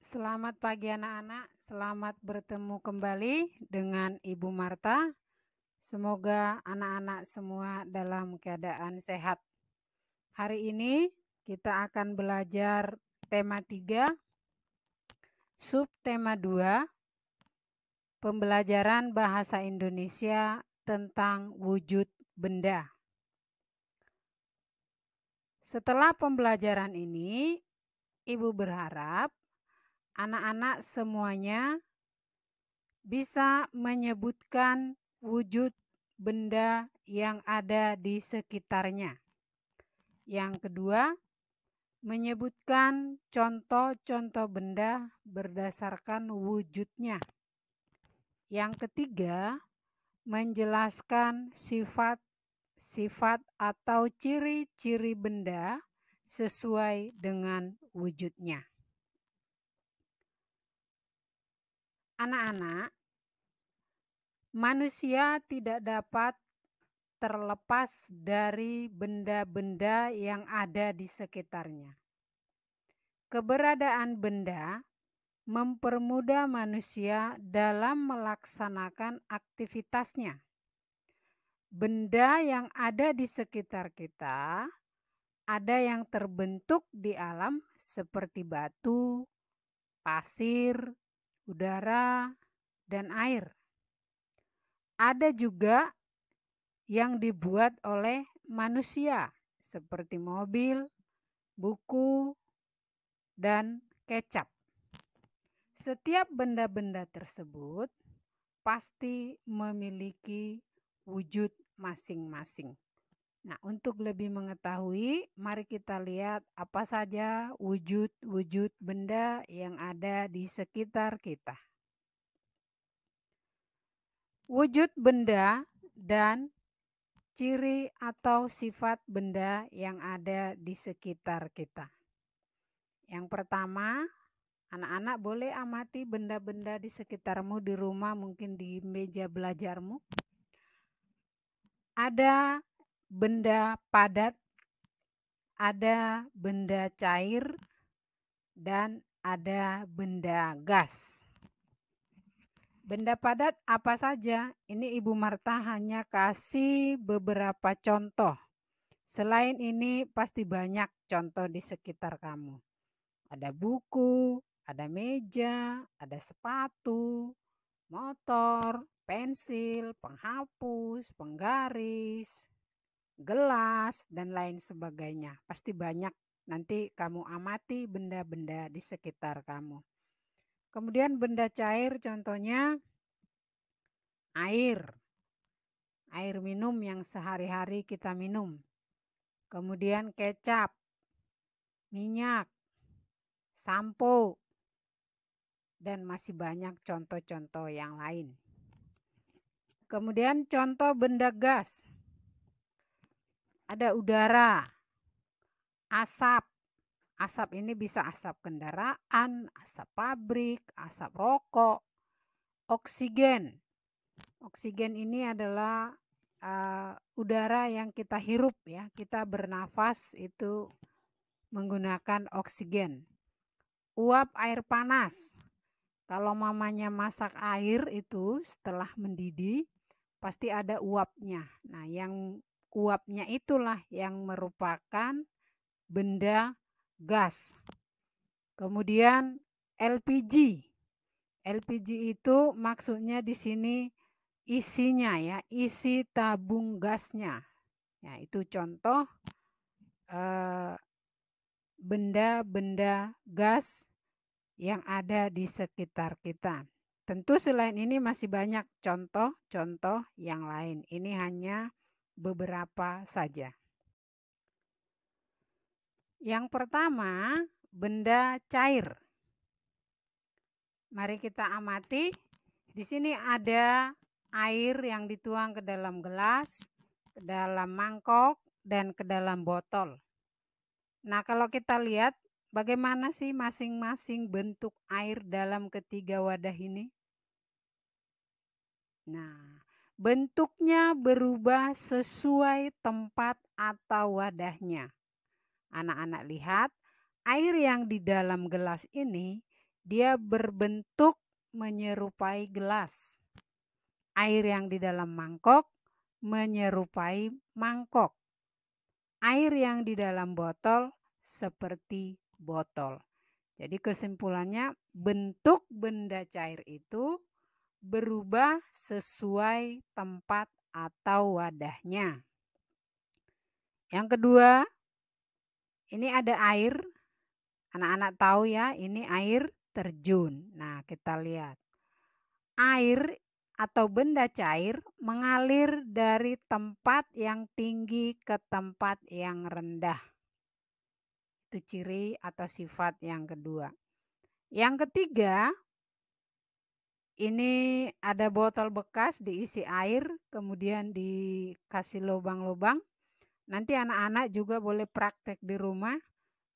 Selamat pagi anak-anak, selamat bertemu kembali dengan Ibu Marta. Semoga anak-anak semua dalam keadaan sehat. Hari ini kita akan belajar tema 3, subtema 2, pembelajaran bahasa Indonesia tentang wujud benda. Setelah pembelajaran ini, Ibu berharap anak-anak semuanya bisa menyebutkan wujud benda yang ada di sekitarnya. Yang kedua, menyebutkan contoh-contoh benda berdasarkan wujudnya. Yang ketiga, menjelaskan sifat-sifat atau ciri-ciri benda sesuai dengan wujudnya. Anak-anak, manusia tidak dapat terlepas dari benda-benda yang ada di sekitarnya. Keberadaan benda mempermudah manusia dalam melaksanakan aktivitasnya. Benda yang ada di sekitar kita ada yang terbentuk di alam seperti batu, pasir, udara, dan air. Ada juga yang dibuat oleh manusia seperti mobil, buku, dan kecap. Setiap benda-benda tersebut pasti memiliki wujud masing-masing. Nah, untuk lebih mengetahui, mari kita lihat apa saja wujud-wujud benda yang ada di sekitar kita. Wujud benda dan ciri atau sifat benda yang ada di sekitar kita. Yang pertama, anak-anak boleh amati benda-benda di sekitarmu di rumah, mungkin di meja belajarmu. Ada benda padat, ada benda cair, dan ada benda gas. Benda padat apa saja? Ini Ibu Marta hanya kasih beberapa contoh. Selain ini pasti banyak contoh di sekitar kamu. Ada buku, ada meja, ada sepatu, motor, pensil, penghapus, penggaris, gelas, dan lain sebagainya. Pasti banyak. Nanti kamu amati benda-benda di sekitar kamu. Kemudian benda cair contohnya air. Air minum yang sehari-hari kita minum. Kemudian kecap, minyak, sampo, dan masih banyak contoh-contoh yang lain. Kemudian contoh benda gas. Ada udara, asap. Asap ini bisa asap kendaraan, asap pabrik, asap rokok, oksigen. Oksigen ini adalah udara yang kita hirup ya. Kita bernafas itu menggunakan oksigen. Uap air panas. Kalau mamanya masak air itu setelah mendidih pasti ada uapnya. Nah, yang uapnya itulah yang merupakan benda gas. Kemudian LPG. LPG itu maksudnya di sini isinya ya, isi tabung gasnya. Ya, itu contoh benda-benda gas yang ada di sekitar kita. Tentu selain ini masih banyak contoh-contoh yang lain. Ini hanya beberapa saja. Yang pertama, benda cair. Mari kita amati. Di sini ada air yang dituang ke dalam gelas, ke dalam mangkok, dan ke dalam botol. Nah, kalau kita lihat bagaimana sih masing-masing bentuk air dalam ketiga wadah ini? Nah, bentuknya berubah sesuai tempat atau wadahnya. Anak-anak lihat, air yang di dalam gelas ini dia berbentuk menyerupai gelas. Air yang di dalam mangkok menyerupai mangkok. Air yang di dalam botol seperti botol. Jadi kesimpulannya, bentuk benda cair itu berubah sesuai tempat atau wadahnya. Yang kedua, ini ada air. Anak-anak tahu ya, ini air terjun. Nah, kita lihat. Air atau benda cair mengalir dari tempat yang tinggi ke tempat yang rendah. Itu ciri atau sifat yang kedua. Yang ketiga, ini ada botol bekas diisi air, kemudian dikasih lubang-lubang. Nanti anak-anak juga boleh praktek di rumah.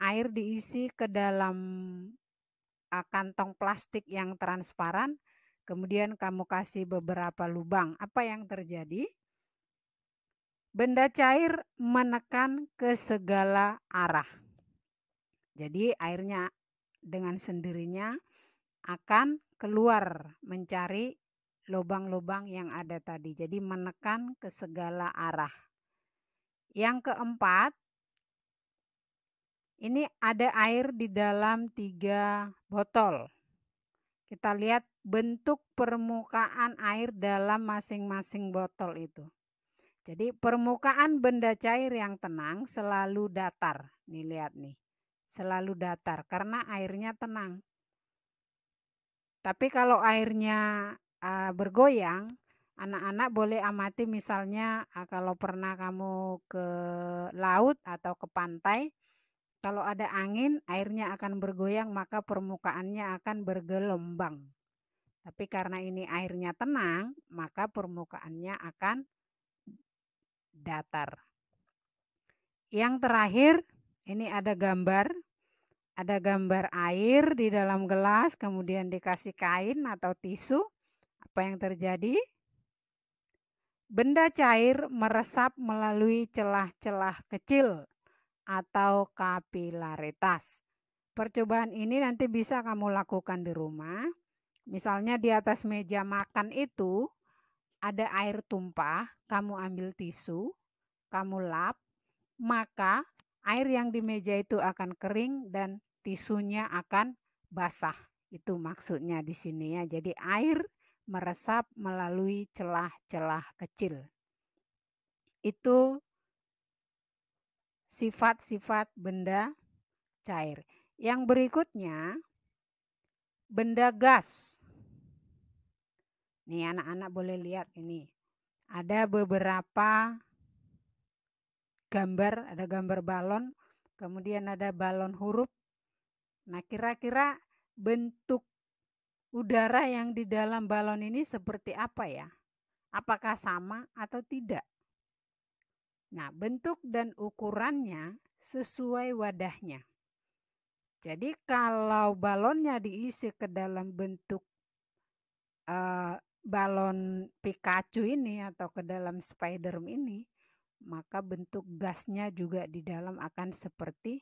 Air diisi ke dalam kantong plastik yang transparan, kemudian kamu kasih beberapa lubang. Apa yang terjadi? Benda cair menekan ke segala arah. Jadi airnya dengan sendirinya akan keluar mencari lubang-lubang yang ada tadi. Jadi menekan ke segala arah. Yang keempat, ini ada air di dalam 3 botol. Kita lihat bentuk permukaan air dalam masing-masing botol itu. Jadi permukaan benda cair yang tenang selalu datar. Nih lihat nih, selalu datar karena airnya tenang. Tapi kalau airnya bergoyang, anak-anak boleh amati misalnya kalau pernah kamu ke laut atau ke pantai, kalau ada angin airnya akan bergoyang maka permukaannya akan bergelombang. Tapi karena ini airnya tenang, maka permukaannya akan datar. Yang terakhir, ini ada gambar. Ada gambar air di dalam gelas, kemudian dikasih kain atau tisu. Apa yang terjadi? Benda cair meresap melalui celah-celah kecil atau kapilaritas. Percobaan ini nanti bisa kamu lakukan di rumah. Misalnya di atas meja makan itu ada air tumpah, kamu ambil tisu, kamu lap, maka air yang di meja itu akan kering dan tisunya akan basah. Itu maksudnya di sini ya. Jadi air meresap melalui celah-celah kecil. Itu sifat-sifat benda cair. Yang berikutnya, benda gas. Nih anak-anak boleh lihat ini. Ada beberapa gambar, ada gambar balon, kemudian ada balon huruf. Nah, kira-kira bentuk udara yang di dalam balon ini seperti apa ya? Apakah sama atau tidak? Nah, bentuk dan ukurannya sesuai wadahnya. Jadi kalau balonnya diisi ke dalam bentuk balon Pikachu ini atau ke dalam Spiderman ini, maka bentuk gasnya juga di dalam akan seperti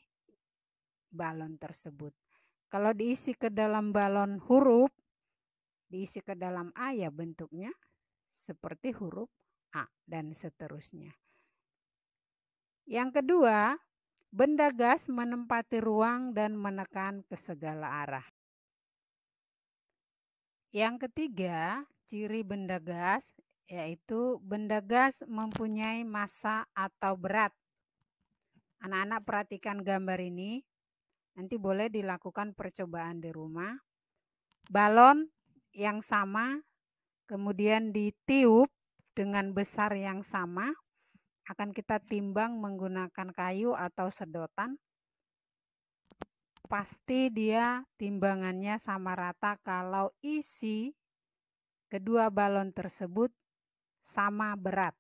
balon tersebut. Kalau diisi ke dalam balon huruf, diisi ke dalam A ya bentuknya seperti huruf A dan seterusnya. Yang kedua, benda gas menempati ruang dan menekan ke segala arah. Yang ketiga, ciri benda gas yaitu benda gas mempunyai massa atau berat. Anak-anak perhatikan gambar ini, nanti boleh dilakukan percobaan di rumah. Balon yang sama, kemudian ditiup dengan besar yang sama, akan kita timbang menggunakan kayu atau sedotan. Pasti dia timbangannya sama rata kalau isi kedua balon tersebut sama berat,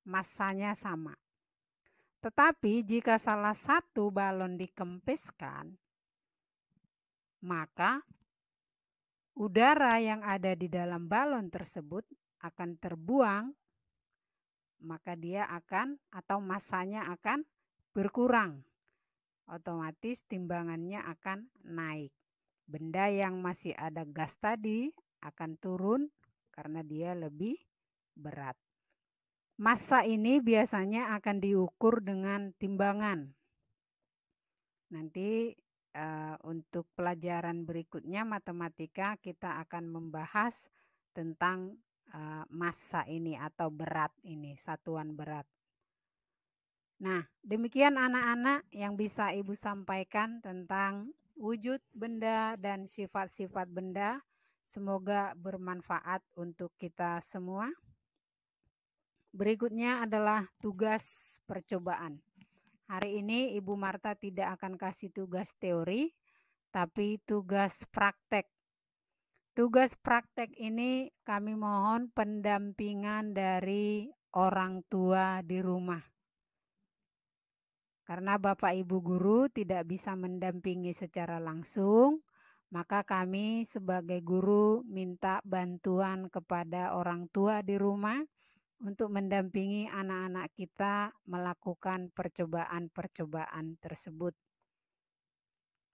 massanya sama. Tetapi jika salah satu balon dikempiskan, maka udara yang ada di dalam balon tersebut akan terbuang, maka dia akan atau massanya akan berkurang. Otomatis timbangannya akan naik. Benda yang masih ada gas tadi akan turun karena dia lebih berat. Massa ini biasanya akan diukur dengan timbangan. Nanti untuk pelajaran berikutnya matematika kita akan membahas tentang massa ini atau berat ini, satuan berat. Nah, demikian anak-anak yang bisa Ibu sampaikan tentang wujud benda dan sifat-sifat benda. Semoga bermanfaat untuk kita semua. Berikutnya adalah tugas percobaan. Hari ini Ibu Marta tidak akan kasih tugas teori, tapi tugas praktek. Tugas praktek ini kami mohon pendampingan dari orang tua di rumah. Karena Bapak Ibu guru tidak bisa mendampingi secara langsung, maka kami sebagai guru minta bantuan kepada orang tua di rumah untuk mendampingi anak-anak kita melakukan percobaan-percobaan tersebut.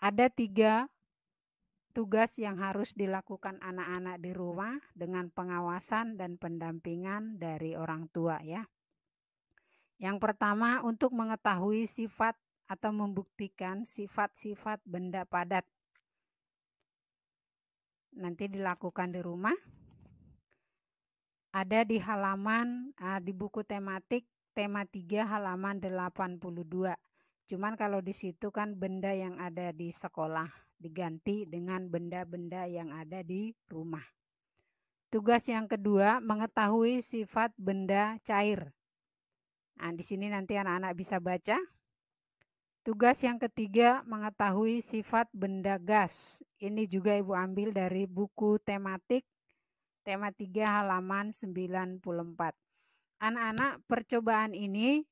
Ada 3 tugas yang harus dilakukan anak-anak di rumah dengan pengawasan dan pendampingan dari orang tua ya. Yang pertama, untuk mengetahui sifat atau membuktikan sifat-sifat benda padat. Nanti dilakukan di rumah. Ada di halaman di buku tematik tema 3 halaman 82. Cuman kalau di situ kan benda yang ada di sekolah diganti dengan benda-benda yang ada di rumah. Tugas yang kedua, mengetahui sifat benda cair. Nah, di sini nanti anak-anak bisa baca. Tugas yang ketiga, mengetahui sifat benda gas. Ini juga Ibu ambil dari buku tematik tema 3 halaman 94. Anak-anak, percobaan ini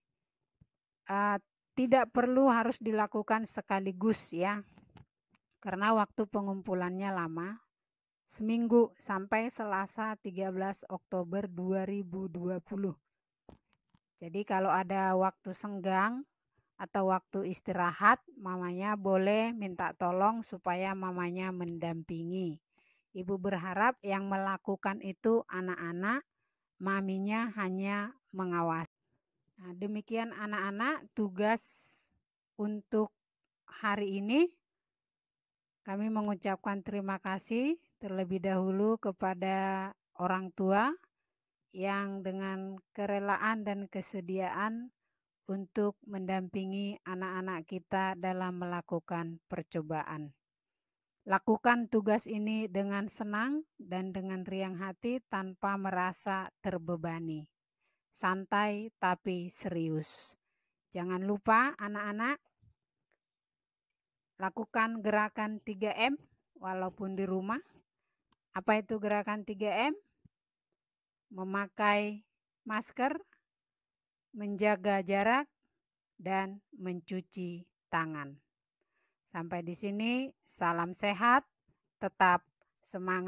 tidak perlu harus dilakukan sekaligus ya. Karena waktu pengumpulannya lama, seminggu sampai Selasa 13 Oktober 2020. Jadi kalau ada waktu senggang atau waktu istirahat, mamanya boleh minta tolong supaya mamanya mendampingi. Ibu berharap yang melakukan itu anak-anak, maminya hanya mengawasi. Nah, demikian anak-anak tugas untuk hari ini. Kami mengucapkan terima kasih terlebih dahulu kepada orang tua yang dengan kerelaan dan kesediaan untuk mendampingi anak-anak kita dalam melakukan percobaan. Lakukan tugas ini dengan senang dan dengan riang hati tanpa merasa terbebani. Santai tapi serius. Jangan lupa anak-anak, lakukan gerakan 3M walaupun di rumah. Apa itu gerakan 3M? Memakai masker, menjaga jarak, dan mencuci tangan. Sampai di sini, salam sehat, tetap semangat.